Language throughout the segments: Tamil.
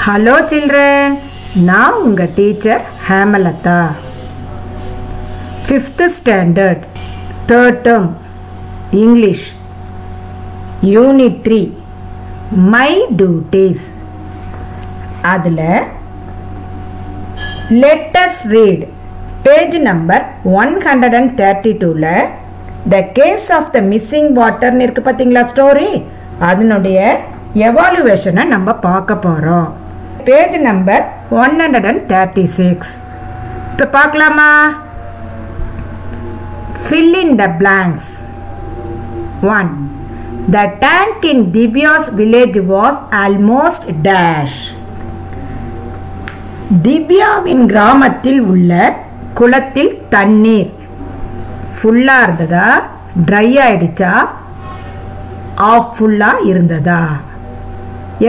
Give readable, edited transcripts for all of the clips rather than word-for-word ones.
Hello children, நான் உங்க teacher Hemalatha. 5th standard, 3rd term, English, Unit 3, My Duties. அதுல let us read page number 132ல The Case of the Missing Water இருக்கு பாத்தீங்களா ஸ்டோரி, அதனுடைய எவாலுவேஷனை நம்ம பார்க்க போறோம். Page number 136. இப்போ பார்க்கலாமா? Fill in the blanks. 1. The tank in Divya's village was almost dash. திவ்யாவின் கிராமத்தில் உள்ள குளத்தில் தண்ணீர் ஃபுல்லா இருந்ததா, ட்ரை ஆயிடுச்சா, ஆஃப் ஃபுல்லா இருந்ததா?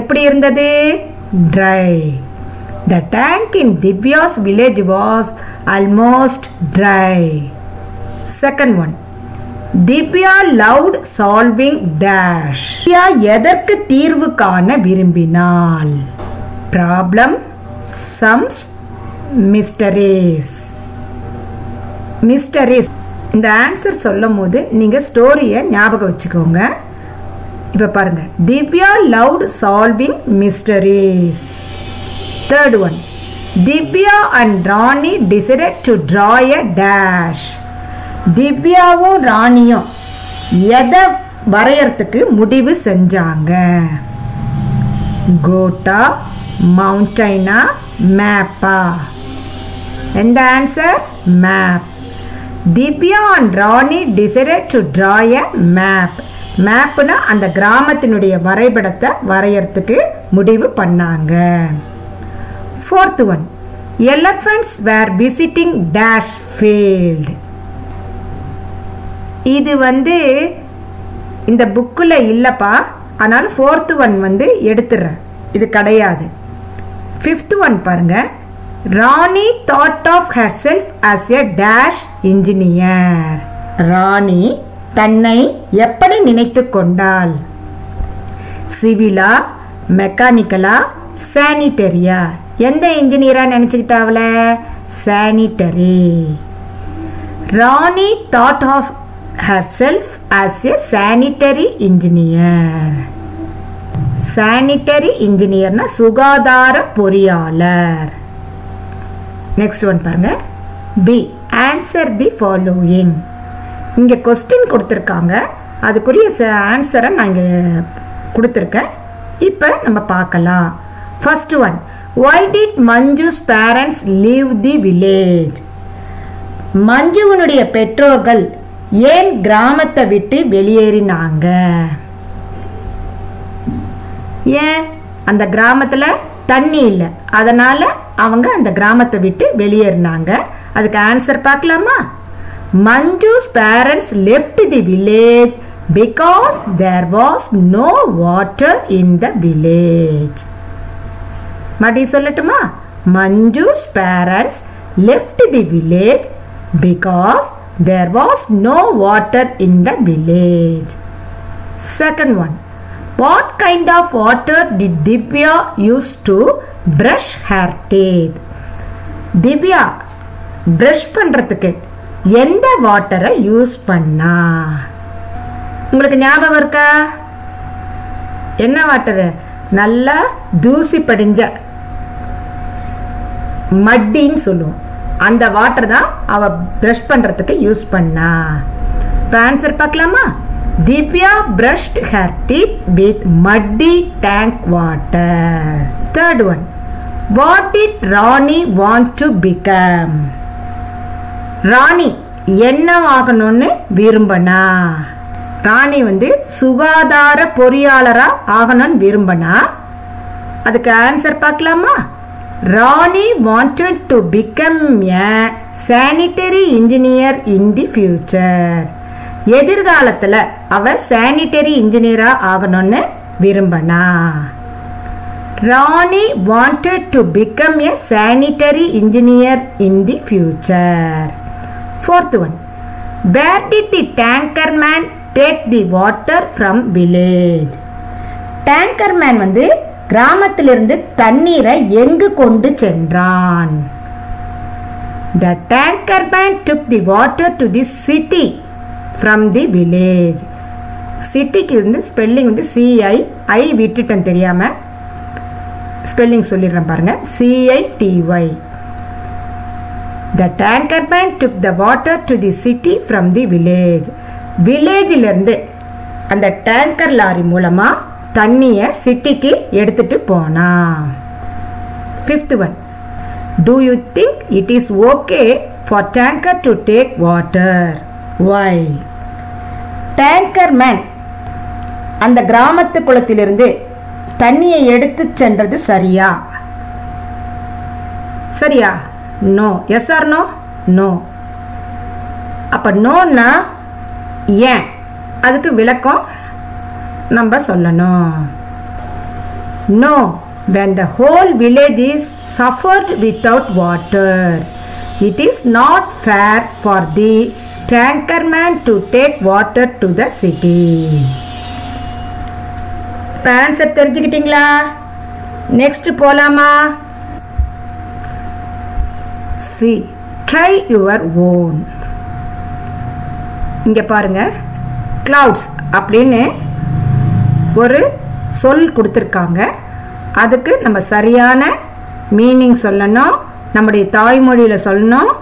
எப்படி இருந்தது? Dry. The tank in Divya's village was almost dry. Second one. Divya loved solving dash. Divya எதற்கு தீர்வு காண விரும்பினாள்? Problem, sums, mysteries. Mysteries. இந்த ஆன்சர் சொல்லும் போது நீங்க ஸ்டோரியை ஞாபகம் வச்சுக்கோங்க. இப்ப பாருங்க, Divya loved solving mysteries. Third one. Divya and Rani decided to draw a dash. திவ்யாவும் ராணியும் எதை வரையறதுக்கு முடிவு செஞ்சாங்க? கோட்டா, மவுண்டைனா, மேப்பா? எந்த answer? Map. Divya and Rani decided to draw a map. மேப்னா அந்த கிராமத்தினுடைய வரைபடத்தை வரையறதுக்கு முடிவு பண்ணாங்க. Fourth one. Elephants were visiting dash field. இது இந்த புக்குல இல்லப்பா, அதனால fourth one எடுத்துறேன், இது கிடையாது. Fifth one பாருங்க. Rani thought of herself as a dash engineer. ராணி தன்னை எப்படி நினைத்து கொண்டாள்? சிவிலா, மெக்கானிக்கலா, சானிட்டரியா? எந்த இன்ஜினியரா நினைச்சுக்கிட்டாவல? Sanitary. Rani thought of herself as a sanitary engineer. சானிட்டரி இன்ஜினியர்னா சுகாதார பொறியாளர். நெக்ஸ்ட் ஒன் பாருங்க. பி. Answer the following. இங்கே கொஸ்டின் கொடுத்துருக்காங்க, அதுக்குரிய ஆன்சரை நான் இங்கே கொடுத்துருக்கேன். இப்போ நம்ம பார்க்கலாம். First one. Why did Manju's parents leave the village? மஞ்சுவனுடைய பெற்றோர்கள் ஏன் கிராமத்தை விட்டு வெளியேறினாங்க? ஏன்? அந்த கிராமத்தில் தண்ணி இல்லை, அதனால அவங்க அந்த கிராமத்தை விட்டு வெளியேறினாங்க. அதுக்கு ஆன்சர் பார்க்கலாமா? Manju's parents left the village because there was no water in the village. மறுபடி சொல்லட்டுமா? Manju's parents left the village because there was no water in the village. Second one. What kind of water did Divya use to brush her teeth? Divya brush பண்றதுக்கு எந்த வாட்டரை யூஸ் பண்ணா? உங்களுக்கு ஞாபகம் இருக்கா? என்ன வாட்டர்? நல்லா தூசி படிஞ்ச மட்டின்னு சொல்லுவோம், அந்த வாட்டர் தான் அவ பிரஷ் பண்றதுக்கு யூஸ் பண்ணா. இப்ப ஆன்சர் பார்க்கலாமா? Divya brushed her teeth with muddy tank water. Third one. What did Rani want to become? ராணி என்னவாகணும்னு விரும்பினா? ராணி சுகாதார பொறியாளரா ஆகணும்னு விரும்பினா. அதுக்கு ஆன்சர் பார்க்கலாமா? ராணி wanted to become a sanitary engineer in the future. எதிர்காலத்துல அவ சானிட்டரி இன்ஜினியரா ஆகணும்னு விரும்பினா. ராணி wanted to become a sanitary engineer in the future. Fourth one. Where did the tanker man take the water from village? Tanker man கிராமத்திலிருந்து தண்ணீரை எங்கு கொண்டு சென்றான்? The tanker man took the water to the city from the village. சிட்டிக்கு இருந்து ஸ்பெல்லிங் வந்து CI I விட்டுட்டேன் தெரியாம ஸ்பெல்லிங் சொல்லிடுறேன் பாருங்க CITY. The tanker man took the water to the city from the village. வில்லேஜில் இருந்து அந்த டேங்கர் லாரி மூலமா தண்ணியை சிட்டிக்கு எடுத்துட்டு போனா. Fifth one. Do you think it is okay for tanker to take water? Why? Tanker man அந்த கிராமத்து குளத்திலிருந்து தண்ணியை எடுத்து சென்றது சரியா? சரியா? No. Yes or no? No. அப்ப நோன்னா ஏன்? அதுக்கு விளக்கம் நம்ம சொல்லணும். No. When the whole village is suffered without water, it is not fair for the tanker man to take water to the city. Answer தெரிஞ்சுக்கிட்டீங்களா? நெக்ஸ்ட் போலாமா? C try your own. இங்க பாருங்க கிளவுட்ஸ் அப்படின்னு ஒரு சொல் கொடுத்துருக்காங்க. அதுக்கு நம்ம சரியான மீனிங் சொல்லணும், நம்முடைய தாய்மொழியில சொல்லணும்.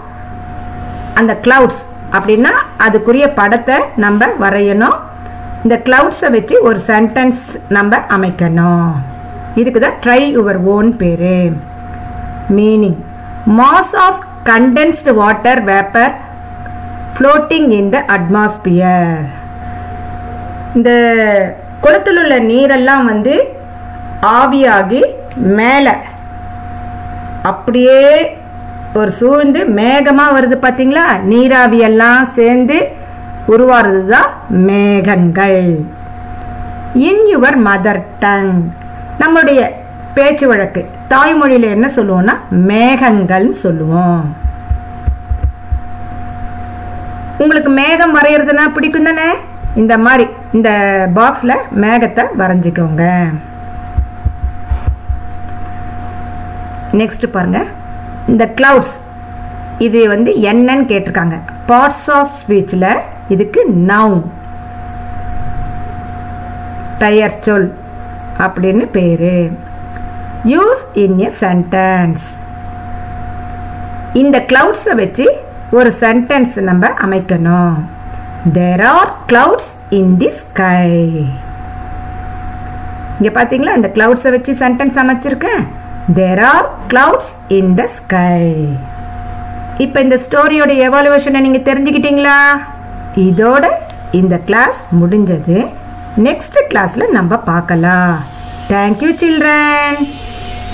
அந்த கிளவுட்ஸ் அப்படின்னா அதுக்குரிய படத்தை நம்ம வரையணும். இந்த கிளவுட்ஸை வச்சு ஒரு சென்டென்ஸ் நம்ம அமைக்கணும். இதுக்கு தான் ட்ரை யுவர் ஓன் பேரு. Meaning mass of condensed water vapour floating in the atmosphere. இந்த குளத்தில் உள்ள நீரெல்லாம் வந்து ஆவியாகி மேலே அப்படியே ஒரு சூழ்ந்து மேகமா வருது பாத்தீங்களா? நீராவியெல்லாம் சேர்ந்து உருவாறது தான் மேகங்கள். இன் யுவர் மதர் டங், நம்முடைய பேச்சு வழக்கு தாய்மொழியில என்ன சொல்லுவோம்னா மேகங்கள் சொல்லுவோம். உங்களுக்கு மேகம் வரையறதுனா பிடிக்கும் தானே? இந்த மாதிரி இந்த பாக்ஸ்ல மேகத்தை வரைஞ்சிக்கோங்க. நெக்ஸ்ட் பாருங்க, இந்த கிளவுட்ஸ் இது வந்து என்னன்னு கேட்டிருக்காங்க. பார்ட்ஸ் ஆஃப் ஸ்பீச்ல இதுக்கு நவுன் பெயர் சொல் அப்படின்னு பேரு. Use in a sentence. இந்த கிளவுட்ஸை வச்சு ஒரு சென்டென்ஸ் நம்ம அமைக்கணும். There are clouds in the sky. இங்க பாத்தீங்களா இந்த கிளவுட்ஸை வச்சு sentence அமைச்சிருக்கேன். There are clouds in the sky. இப்போ இந்த ஸ்டோரியோட எவாலுவேஷனை நீங்க தெரிஞ்சுக்கிட்டீங்களா? இதோட இந்த கிளாஸ் முடிஞ்சது. நெக்ஸ்ட் கிளாஸ்ல நம்ம பார்க்கலாம். Thank you children.